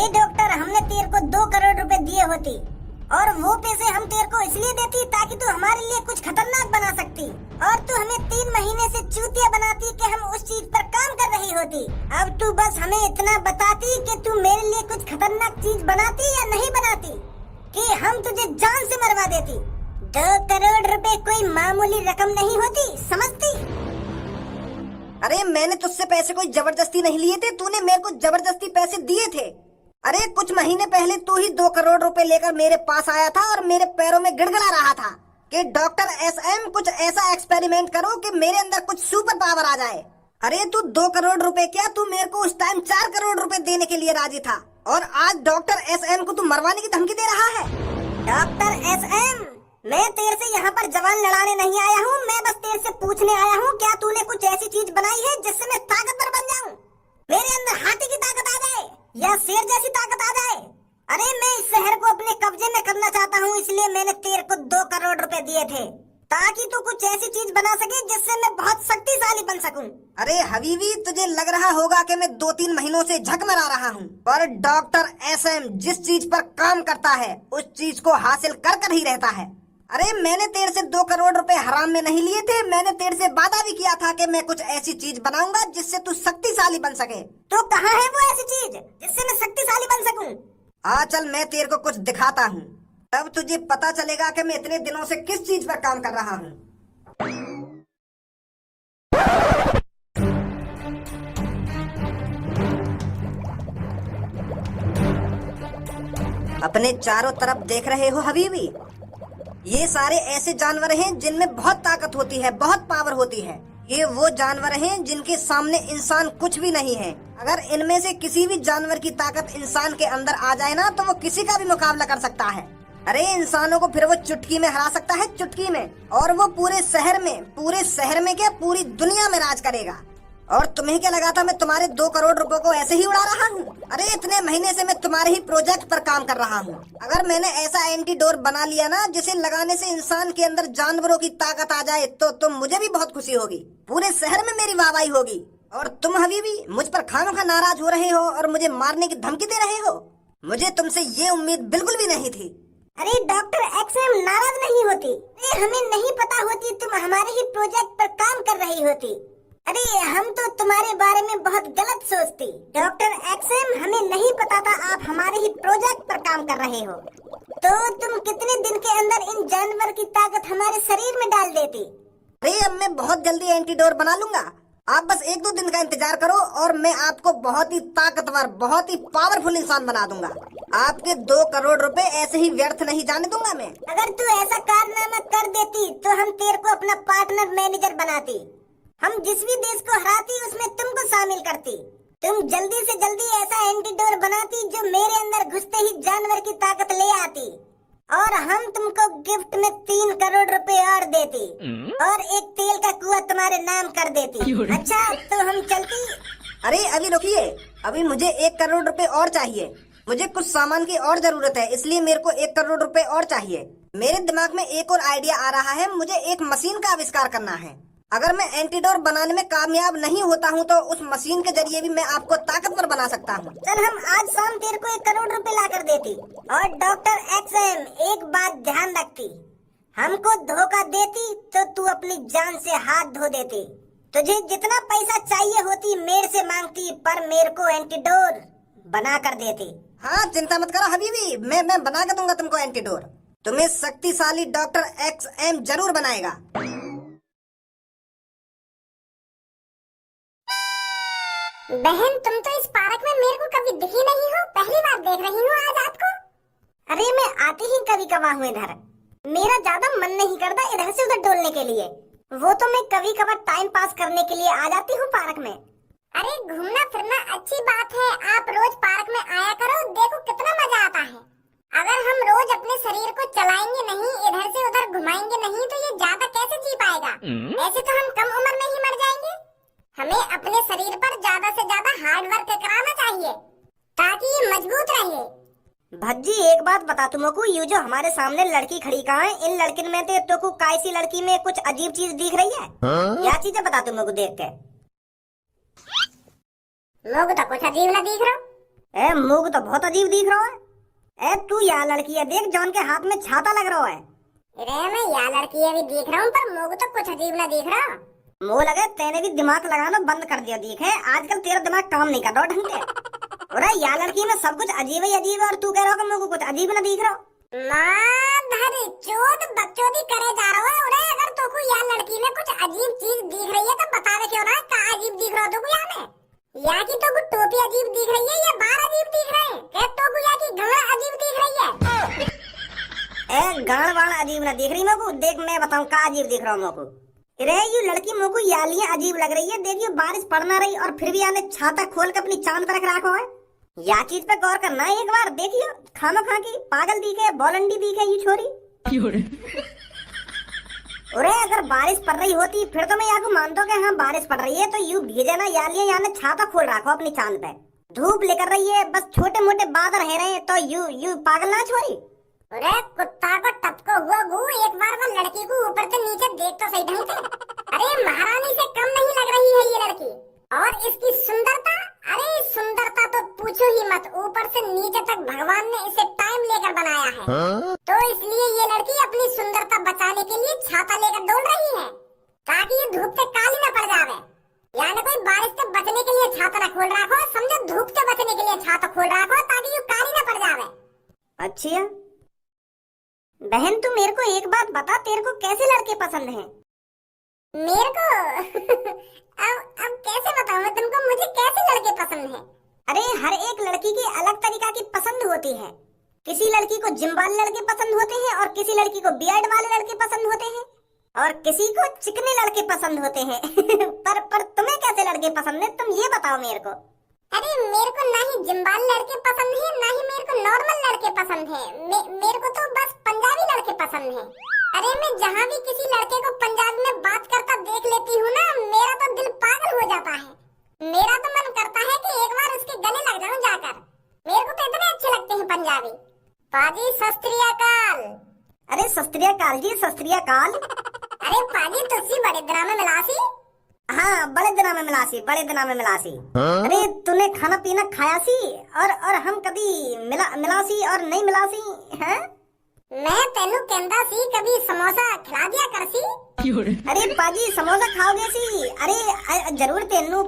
हे doctor, हमने तेरे को 2 करोड़ रुपए दिए होती और वो पैसे हम तेरे को इसलिए देती ताकि तू हमारे लिए कुछ खतरनाक बना सकती, और तू हमें 3 महीने से चूतिया बनाती कि हम उस चीज पर काम कर रही होती। अब तू बस हमें इतना बताती कि तू मेरे लिए कुछ खतरनाक चीज बनाती या नहीं बनाती, कि हम तुझे जान से मरवा देती। 2 करोड़ रुपए कोई मामूली रकम नहीं होती, समझती? अरे मैंने तुझसे पैसे कोई जबरदस्ती नहीं लिए थे, तूने मेरे को जबरदस्ती पैसे दिए थे। अरे कुछ महीने पहले तू ही 2 करोड़ रुपए लेकर मेरे पास आया था और मेरे पैरों में गिड़गिड़ा रहा था कि डॉक्टर एसएम कुछ ऐसा एक्सपेरिमेंट करो कि मेरे अंदर कुछ सुपर पावर आ जाए। अरे तू 2 करोड़ रुपए क्या, तू मेरे को उस टाइम 4 करोड़ रुपए देने के लिए राजी था, और आज डॉक्टर एसएम को तू मरवाने की धमकी दे रहा है। डॉक्टर एसएम, मैं तेरे से यहाँ पर जवान लड़ाने नहीं आया हूँ, मैं बस तेरे से पूछने आया हूँ, क्या तूने कुछ ऐसी चीज बनाई है जिससे मैं ताकतवर बन जाऊँ, मेरे अंदर हाथी की ताकत आ जाए या शेर जैसी ताकत आ जाए? अरे मैं इस शहर को अपने कब्जे में करना चाहता हूँ, इसलिए मैंने तेरे को 2 करोड़ रुपए दिए थे ताकि तू कुछ ऐसी चीज बना सके जिससे मैं बहुत शक्तिशाली बन सकूं। अरे हबीबी, तुझे लग रहा होगा कि मैं 2-3 महीनों से झक मरा रहा हूँ, पर डॉक्टर एसएम जिस चीज पर काम करता है उस चीज को हासिल कर कर ही रहता है। अरे मैंने तेरे से 2 करोड़ रुपए हराम में नहीं लिए थे, मैंने तेरे से वादा भी किया था कि मैं कुछ ऐसी चीज बनाऊंगा जिससे तू शक्तिशाली बन सके। तो कहाँ है वो ऐसी चीज जिससे मैं शक्तिशाली बन सकूं? आ चल, मैं तेरे को कुछ दिखाता हूँ, तब तुझे पता चलेगा कि मैं इतने दिनों से किस चीज पर काम कर रहा हूँ। अपने चारों तरफ देख रहे हो हबीबी, ये सारे ऐसे जानवर हैं जिनमें बहुत ताकत होती है, बहुत पावर होती है। ये वो जानवर हैं जिनके सामने इंसान कुछ भी नहीं है। अगर इनमें से किसी भी जानवर की ताकत इंसान के अंदर आ जाए ना, तो वो किसी का भी मुकाबला कर सकता है। अरे इंसानों को फिर वो चुटकी में हरा सकता है, चुटकी में, और वो पूरे शहर में क्या, पूरी दुनिया में राज करेगा। और तुम्हें क्या लगा था मैं तुम्हारे 2 करोड़ रुपए को ऐसे ही उड़ा रहा हूँ? अरे इतने महीने से मैं तुम्हारे ही प्रोजेक्ट पर काम कर रहा हूँ। अगर मैंने ऐसा एंटीडोर बना लिया ना जिसे लगाने से इंसान के अंदर जानवरों की ताकत आ जाए, तो मुझे भी बहुत खुशी होगी, पूरे शहर में मेरी वाहवाही होगी। और तुम हबीबी मुझ पर खामखा नाराज हो रहे हो और मुझे मारने की धमकी दे रहे हो। मुझे तुमसे ये उम्मीद बिल्कुल भी नहीं थी। अरे डॉक्टर एक्सएम नाराज नहीं होती, हमें नहीं पता होती तुम हमारे ही प्रोजेक्ट पर काम कर रही होती। अरे हम तो तुम्हारे बारे में बहुत गलत सोचती। डॉक्टर एक्सएम, हमें नहीं पता था आप हमारे ही प्रोजेक्ट पर काम कर रहे हो, तो तुम कितने दिन के अंदर इन जानवर की ताकत हमारे शरीर में डाल देती? अरे अब मैं बहुत जल्दी एंटीडोर बना लूंगा, आप बस 1-2 दिन का इंतजार करो और मैं आपको बहुत ही ताकतवर, बहुत ही पावरफुल इंसान बना दूंगा। आपके 2 करोड़ रुपए ऐसे ही व्यर्थ नहीं जाने दूंगा मैं। अगर तू ऐसा कारनामा कर देती तो हम तेरे को अपना पार्टनर मैनेजर बनाती, हम जिस भी देश को हराती उसमें तुमको शामिल करती। तुम जल्दी से जल्दी ऐसा एंटीडोर बनाती जो मेरे अंदर घुसते ही जानवर की ताकत ले आती, और हम तुमको गिफ्ट में 3 करोड़ रुपए और देती, और एक तेल का कुआं तुम्हारे नाम कर देती। अच्छा तो हम चलती? अरे अभी रुकिए, अभी मुझे 1 करोड़ रुपए और चाहिए। मुझे कुछ सामान की और जरूरत है, इसलिए मेरे को 1 करोड़ रुपए और चाहिए। मेरे दिमाग में एक और आइडिया आ रहा है, मुझे एक मशीन का आविष्कार करना है। अगर मैं एंटीडोर बनाने में कामयाब नहीं होता हूँ तो उस मशीन के जरिए भी मैं आपको ताकतवर बना सकता हूँ। चल हम आज शाम तेरे को 1 करोड़ रुपए ला कर देती, और डॉक्टर एक्सएम एक बात ध्यान रखती, हमको धोखा देती तो तू अपनी जान से हाथ धो देती। तुझे जितना पैसा चाहिए होती मेरे से मांगती, पर मेरे को एंटीडोर बना कर देती। हाँ चिंता मत करो हबीबी, मैं बना के दूंगा तुमको एंटीडोर। तुम्हें शक्तिशाली डॉक्टर एक्सएम जरूर बनाएगा। बहन, तुम तो इस पार्क में मेरे को कभी दिखी नहीं हो, पहली बार देख रही हूँ आज आपको। अरे मैं आती ही कभी कभार हूँ इधर, मेरा ज्यादा मन नहीं करता इधर से उधर डोलने के लिए, वो तो मैं कभी कभार टाइम पास करने के लिए आ जाती हूँ पार्क में। अरे घूमना फिरना अच्छी बात है, आप रोज पार्क में आया करो, देखो कितना मजा आता है। अगर हम रोज अपने शरीर को चलाएंगे नहीं, इधर से उधर घुमाएंगे नहीं, तो ये ज्यादा कैसे जी पाएगा? ऐसे तो हम कम उम्र में ही मर जाएंगे। हमें अपने शरीर पर ज्यादा से ज्यादा हार्ड वर्क कराना चाहिए ताकि ये मजबूत रहे। भज्जी एक बात बता तुमको, ये जो हमारे सामने लड़की खड़ी कहाँ है, इन लड़किन में तो को कैसी लड़की में कुछ अजीब चीज दिख रही है? क्या चीज है बता तुमको देख के? लोग तो कुछ अजीब ना दिख रहा, ए मुंह तो बहुत अजीब दिख रहा है। ए तू या लड़की है, देख जॉन के हाथ में छाता लग रहा है। अरे मैं या लड़की अभी देख रहा हूँ, पर मुंह तो कुछ अजीब ना दिख रहा। मुंह लगे तेने भी दिमाग लगाना बंद कर दिया, देखे आजकल तेरा दिमाग काम नहीं कर रहा ढंग से। अरे या लड़की में सब कुछ अजीब ही अजीब है और तू कह रहा हो कि मुझको कुछ अजीब ना दिख रहा। माधरी चोद बकचोदी करे जा रहा है। अरे अगर तोको या लड़की में कुछ अजीब चीज दिख रही है तो बतावे क्यों ना का अजीब दिख रहा तोको या में। या की तो टोपी अजीब दिख रही है या बाल अजीब दिख रहे हैं, क्या तोको या की गला अजीब दिख रही है। ए गाड़ वाड़ अजीब ना दिख रही मेको, देख मैं बताऊं का अजीब दिख रहा हूँ मेको। अरे ये लड़की मेको यालियां अजीब लग रही है। देखियो बारिश पड़ ना रही और फिर भी आने छाता खोल के अपनी चांद पर रख रखा है। या चीज पे गौर करना है एक बार। देखियो खामा खा की पागल दिखे, बॉलंडी दिखे ये छोरी। अरे अगर बारिश पड़ रही होती फिर तो मैं यहाँ को मानता कि हाँ बारिश पड़ रही है, तो यू भीजे ना यालियां यहाँ ने छाता खोल रखो अपनी चांद पे। धूप लेकर रही है, बस छोटे मोटे बादल रह रहे हैं, तो यू पागल ना छोरी। अरे कुत्ता को टपको हुआ गु, एक बार वो लड़की को ऊपर से नीचे देख तो सही ढंग से। अरे महारानी से कम नहीं लग रही है ये लड़की। और इसकी सुंदरता, अरे सुंदरता तो पूछो ही मत, ऊपर से नीचे तक भगवान ने इसे टाइम लेकर बनाया है। तो इसलिए ये लड़की अपनी सुंदरता बचाने के लिए छाता लेकर डोल रही है, ताकि ये धूप से काली न पड़ जावे। यानी कोई बारिश से बचने के लिए छाता न खोल रखो, समझो धूप से बचने के लिए छाता खोल रखो ताकि ये काली न पड़ जावे। अच्छा बहन तू मेरे को एक बात बता, तेरे को कैसे लड़के पसंद हैं? मेरे को अब कैसे बताऊं मैं तुमको, मुझे कैसे लड़के पसंद हैं? अरे हर एक लड़की की अलग तरीका की पसंद होती है। किसी लड़की को जिम वाले लड़के पसंद होते हैं और किसी लड़की को बियर्ड वाले लड़के पसंद होते हैं और किसी को चिकने लड़के पसंद होते हैं। पर तुम्हें कैसे लड़के पसंद है, तुम ये बताओ मेरे को। अरे मेरे को ना ही जिम वाले लड़के पसंद है, ना ही मेरे को नॉर्मल लड़के पसंद है। मेरे को तो बस पंजाबी लड़के पसंद है। अरे मैं जहाँ भी किसी लड़के को पंजाबी में बात करता देख लेती हूँ ना, मेरा तो दिल पागल हो जाता है। मेरा तो मन करता है कि एक बार उसके गले लग जाऊं जाकर। मेरे को तो इतने अच्छे लगते हैं पंजाबी। पाजी सत श्री अकाल। अरे सत श्री अकाल जी, सत श्री अकाल। अरे पाजी तुसी बड़े दिनों में मिलासी। हाँ बड़े दिनों में मिलासी, बड़े दिनों में मिलासी। अरे तूने खाना पीना खाया सी और हम कभी मिलासी और नहीं मिलासी हैं? मैं तेनू कहंदा सी कभी समोसा खिला दिया कर सी। अरे पाजी समोसा खाओगे सी? अरे जरूर तेनू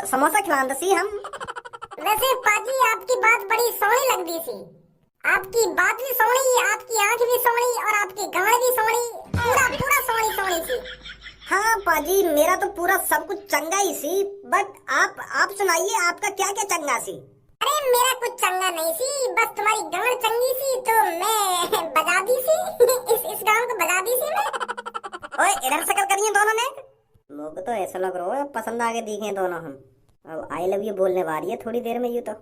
समोसा खिलांदा सी हम। वैसे पाजी आपकी बात बड़ी सोहनी लगदी सी। आपकी बात भी सोहनी, आपकी आंख भी सोहनी और आपकी गाल भी सोहनी, पूरा सोहनी सी। हाँ पाजी मेरा तो पूरा सब कुछ चंगा ही सी, बट आप सुनाइए आपका क्या क्या चंगा सी? अरे मेरा कुछ चंगा नहीं सी, बस तुम्हारी गांड चंगी सी तो मैं बजा दी सी। इस गांड को बजा दी सी मैं। ओए इधर शक्ल करिए दोनों ने। मुझको तो ऐसा लग रहा है पसंद आके दिखे दोनों हम। अब आई लव यू बोलने वाली है थोड़ी देर में यूं तो।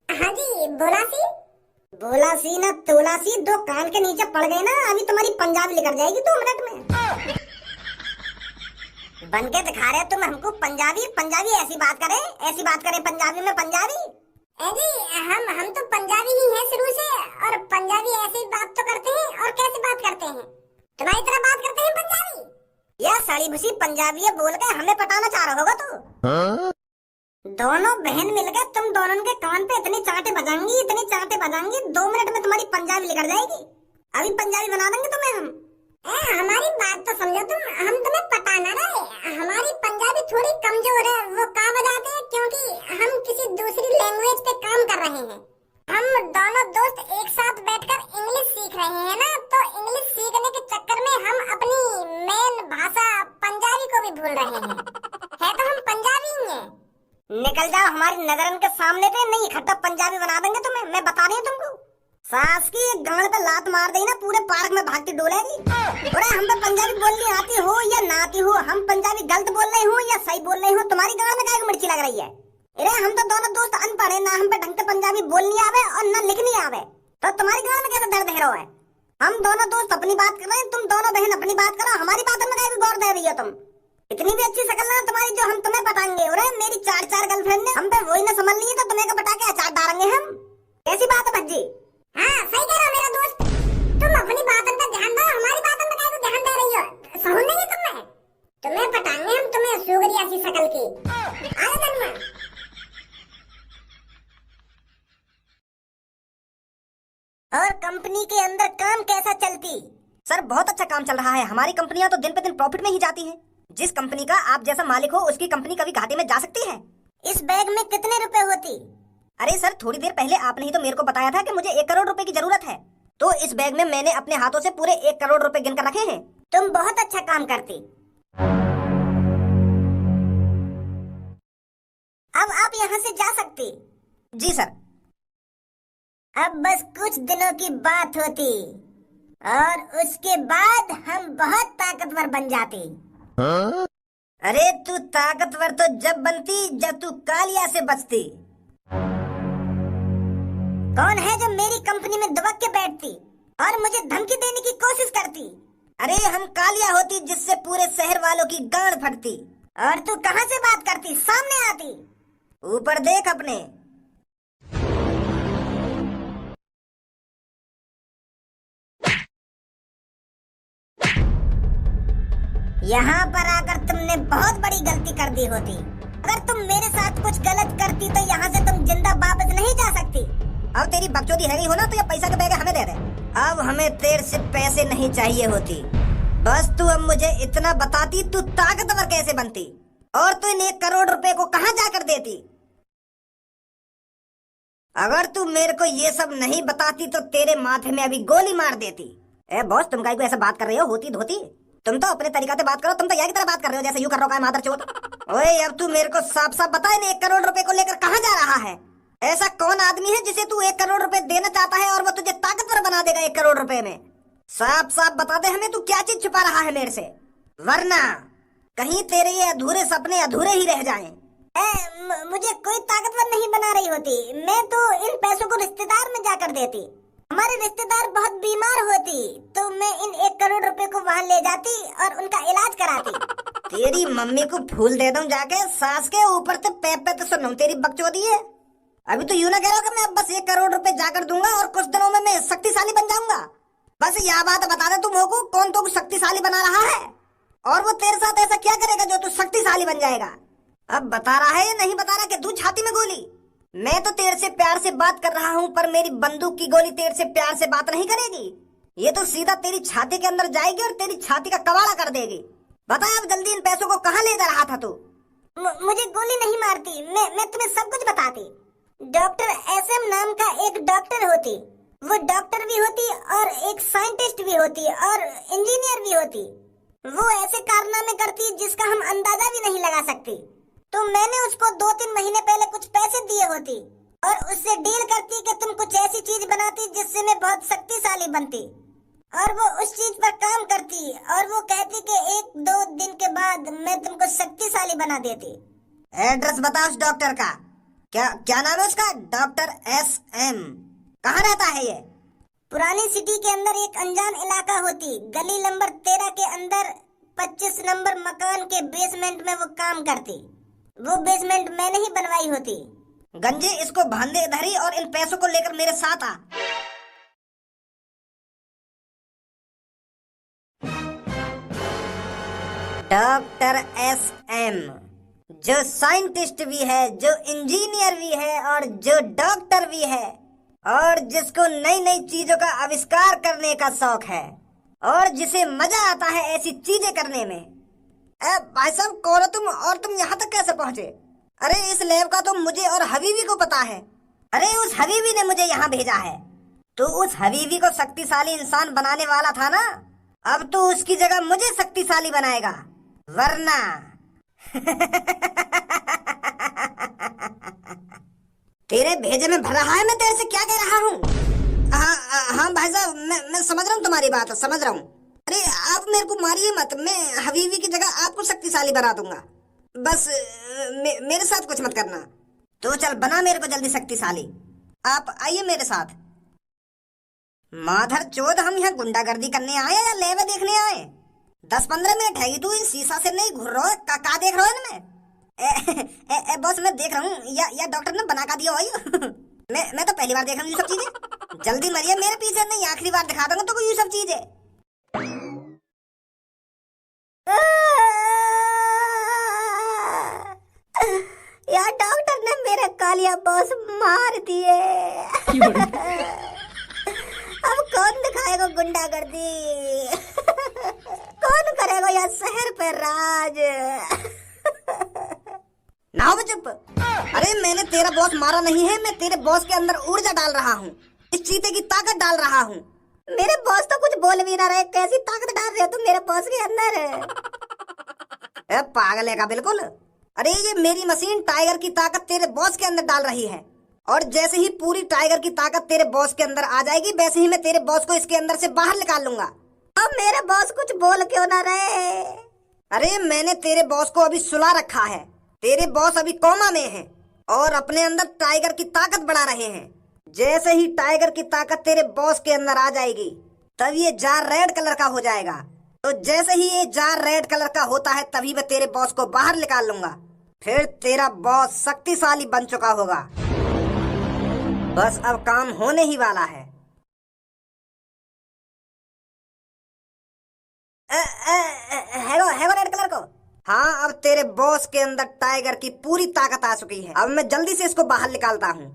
हाँ जी बोला सी ना तोला सी, दो कान के नीचे पड़ गए ना, अभी तुम्हारी पंजाबी निकल जाएगी 2 मिनट में। बन के दिखा रहे तुम हमको पंजाबी ऐसी बात करे पंजाबी में पंजाबी। जी हम तो पंजाबी ही हैं शुरू से, और पंजाबी ऐसे ही बात तो करते हैं। और कैसे बात करते हैं? तुम्हारी तरह बात करते हैं पंजाबी। या साड़ी भूसी पंजाबी है बोल के हमें पटाना चाह रहा होगा तू। दोनों बहन मिलकर तुम दोनों के कान पे इतनी चांटे बजाएंगी 2 मिनट में तुम्हारी पंजाबी निकल जाएगी। अभी पंजाबी बना देंगे तुम्हें हम। हमारी बात तो समझो तुम, हम तुम्हें पटाना रहे। हमारी पंजाबी थोड़ी कमजोर है, वो का वजह है क्योंकि हम किसी दूसरी लैंग्वेज पे काम कर रहे हैं। हम दोनों दोस्त एक साथ बैठकर इंग्लिश सीख रहे हैं ना, तो इंग्लिश सीखने के चक्कर में हम अपनी मेन भाषा पंजाबी को भी भूल रहे हैं। है तो हम पंजाबी ही हैं। निकल जाओ हमारी नजरन के सामने से, नहीं इकट्ठा पंजाबी बना देंगे तुम्हें, मैं बता रही हूँ तुमको। सास की एक गांड पे लात मार देगी ना, पूरे पार्क में भागती डोलेगी। अरे हम पे पंजाबी बोलनी आती हो या ना आती हो, हम पंजाबी गलत बोल रहे हो या सही बोल रहे हो, तुम्हारी गांड में काहे मिर्ची लग रही है? अरे हम तो दोनों दोस्त अनपढ़ है, ना हम पे ढंग से पंजाबी बोलनी आवे और ना लिखनी आवे, तो तुम्हारी गांड में कैसे दर्द है? हम दोनों दोस्त अपनी बात कर रहे हैं, तुम दोनों बहन अपनी बात करो, हमारी बात में काहे गौर दे रही हो तुम? इतनी भी अच्छी शकल ना तुम्हारी जो हम तुम्हें पटाएंगे। अरे मेरी 4 गर्लफ्रेंड ने हम पे वही ना समझ ली, तो तुम्हें का पटा के अचार डालेंगे हम। कैसी बात है भज्जी? हाँ सही कह रहा मेरा दोस्त, तुम अपनी बातों पे ध्यान दो, हमारी बातों पे काहे ध्यान दे रही हो? समझ नहीं तुम्हें पटाएंगे हम, तुम्हें सुगरिया सी शकल की। आगे और कंपनी के अंदर काम कैसा चलती? सर बहुत अच्छा काम चल रहा है। हमारी कंपनियां तो दिन पे दिन प्रॉफिट में ही जाती हैं। जिस कंपनी का आप जैसा मालिक हो उसकी कंपनी कभी घाटे में जा सकती है। इस बैग में कितने रुपए होती? अरे सर थोड़ी देर पहले आपने ही तो मेरे को बताया था कि मुझे 1 करोड़ रुपए की जरूरत है, तो इस बैग में मैंने अपने हाथों से पूरे 1 करोड़ रुपए गिनकर रखे हैं। तुम बहुत अच्छा काम करती। अब आप यहाँ से जा सकती। जी सर। अब बस कुछ दिनों की बात होती और उसके बाद हम बहुत ताकतवर बन जाते। अरे तू ताकतवर तो जब बनती जब तू कालिया से बचती। कौन है जो मेरी कंपनी में दबक के बैठती और मुझे धमकी देने की कोशिश करती? अरे हम कालिया होती जिससे पूरे शहर वालों की गांड फटती। और तू कहाँ से बात करती? सामने आती। ऊपर देख अपने। यहाँ पर आकर तुमने बहुत बड़ी गलती कर दी होती। अगर तुम मेरे साथ कुछ गलत करती तो यहाँ से तुम जिंदा वापस नहीं जा सकती। अब तेरी बकचोदी है हो ना तो ये पैसा के बैग हमें दे दे। अब हमें तेरे से पैसे नहीं चाहिए होती, बस तू अब मुझे इतना बताती तू ताकतवर कैसे बनती और तू इन 1 करोड़ रुपए को कहाँ जाकर देती। अगर तू मेरे को ये सब नहीं बताती तो तेरे माथे में अभी गोली मार देती। ए बॉस तुम काहे को ऐसा बात कर रहे हो होती धोती? तुम तो अपने तरीका से बात करो, तुम तो यहाँ की तरह बात कर रहे हो जैसे यूं कर रहा है मादर चोद। ओए अब तू मेरे को साफ साफ बता 1 करोड़ रुपए को लेकर कहाँ जा रहा है? ऐसा कौन आदमी है जिसे तू 1 करोड़ रुपए देना चाहता है और वो तुझे ताकतवर बना देगा 1 करोड़ रुपए में? साफ साफ बता दे हमें तू क्या चीज छुपा रहा है मेरे से, वरना कहीं तेरे ये अधूरे सपने अधूरे ही रह जाएं। मुझे कोई ताकतवर नहीं बना रही होती। मैं तो इन पैसों को रिश्तेदार में जाकर देती। हमारे रिश्तेदार बहुत बीमार होती तो मैं इन 1 करोड़ रुपए को वहाँ ले जाती और उनका इलाज कराती। तेरी मम्मी को फूल दे दूं जाके सास के ऊपर से पैप पे तो सुनूं तेरी बकचोदी है। अभी तो यूं ना कह रहा कि मैं अब बस 1 करोड़ रुपए जाकर दूंगा और कुछ दिनों में मैं शक्तिशाली बन जाऊंगा। बस यह बात बता दे तुम को कौन तो शक्तिशाली बना रहा है और वो तेरे साथ ऐसा क्या करेगा जो तू शक्तिशाली बन जाएगा? अब बता रहा है या नहीं बता रहा कि तू छाती में गोली? मैं तो तेरे से प्यार से बात कर रहा हूँ पर मेरी बंदूक की गोली तेरे से प्यार से बात नहीं करेगी। ये तो सीधा तेरी छाती के अंदर जाएगी और तेरी छाती का कबाड़ा कर देगी। बता अब जल्दी इन पैसों को कहाँ ले जा रहा था तू? मुझे गोली नहीं मारती, मैं तुम्हें सब कुछ बताती। डॉक्टर SM नाम का एक डॉक्टर होती, वो डॉक्टर भी होती और एक साइंटिस्ट भी होती और इंजीनियर भी होती। वो ऐसे कारनामे करती जिसका हम अंदाजा भी नहीं लगा सकती। तो मैंने उसको 2-3 महीने पहले कुछ पैसे दिए होती और उससे डील करती कि तुम कुछ ऐसी चीज बनाती जिससे मैं बहुत शक्तिशाली बनती और वो उस चीज पर काम करती और वो कहती कि 1-2 दिन के बाद मैं तुमको शक्तिशाली बना देती। एड्रेस बता उस डॉक्टर का। क्या नाम है उसका? Doctor SM। कहाँ रहता है ये? पुरानी सिटी के अंदर एक अनजान इलाका होती, गली नंबर 13 के अंदर 25 नंबर मकान के बेसमेंट में वो काम करती। वो बेसमेंट मैंने ही बनवाई होती। गंजे इसको बांधे इधर ही और इन पैसों को लेकर मेरे साथ आ। डॉक्टर SM जो साइंटिस्ट भी है, जो इंजीनियर भी है और जो डॉक्टर भी है और जिसको नई नई चीजों का आविष्कार करने का शौक है और जिसे मजा आता है ऐसी चीजें करने में। भाई साहब कौन हो तुम और तुम यहाँ तक कैसे पहुँचे? अरे इस लैब का तो मुझे और हबीबी को पता है। अरे उस हबीबी ने मुझे यहाँ भेजा है। तो उस हबीबी को शक्तिशाली इंसान बनाने वाला था ना, अब तो उसकी जगह मुझे शक्तिशाली बनाएगा, वरना तेरे भेजे में भर रहा है। मैं तेरे से क्या कह रहा हूँ? हाँ भाई साहब मैं समझ रहा हूँ तुम्हारी बात, समझ रहा हूँ। अरे आप मेरे को मारिए मत, मैं हबीबी की जगह आपको शक्तिशाली बना दूंगा। बस मेरे साथ कुछ मत करना। तो चल बना मेरे को जल्दी शक्तिशाली। आप आइए मेरे साथ। माधर चोद हम यहाँ गुंडागर्दी करने आए या लेवे देखने आए? 10-15 मिनट है तू इन शीशा से नहीं घूर रहा है, का देख रहा है इनमें? बॉस मैं देख रहा हूँ या डॉक्टर ने बना का दिया भाई। मैं तो पहली बार देख रहा हूँ ये सब चीजें। जल्दी मरिए मेरे पीछे, नहीं आखिरी बार दिखा दूंगा तो ये सब चीजें। यार डॉक्टर ने मेरे कालिया बॉस मार दिए। जाएगा गुंडागर्दी। कौन करेगा यह शहर पे राज। ना हो चुप। अरे मैंने तेरा बॉस मारा नहीं है, मैं तेरे बॉस के अंदर ऊर्जा डाल रहा हूँ, इस चीते की ताकत डाल रहा हूँ। मेरे बॉस तो कुछ बोल भी ना रहे, कैसी ताकत डाल रहे हो तुम मेरे बॉस के अंदर। पागल है का बिल्कुल। अरे ये मेरी मशीन टाइगर की ताकत तेरे बॉस के अंदर डाल रही है, और जैसे ही पूरी टाइगर की ताकत तेरे बॉस के अंदर आ जाएगी, वैसे ही मैं तेरे बॉस को इसके अंदर से बाहर निकाल लूंगा। अब मेरे बॉस कुछ बोल क्यों ना रहे। अरे मैंने तेरे बॉस को अभी सुला रखा है, तेरे बॉस अभी कोमा में हैं और अपने अंदर टाइगर की ताकत बढ़ा रहे हैं। जैसे ही टाइगर की ताकत तेरे बॉस के अंदर आ जाएगी, तब ये जार रेड कलर का हो जाएगा। तो जैसे ही ये जार रेड कलर का होता है, तभी मैं तेरे बॉस को बाहर निकाल लूंगा। फिर तेरा बॉस शक्तिशाली बन चुका होगा। बस अब काम होने ही वाला है। है रेड कलर को। हाँ, अब तेरे बॉस के अंदर टाइगर की पूरी ताकत आ चुकी है। अब मैं जल्दी से इसको बाहर निकालता हूँ।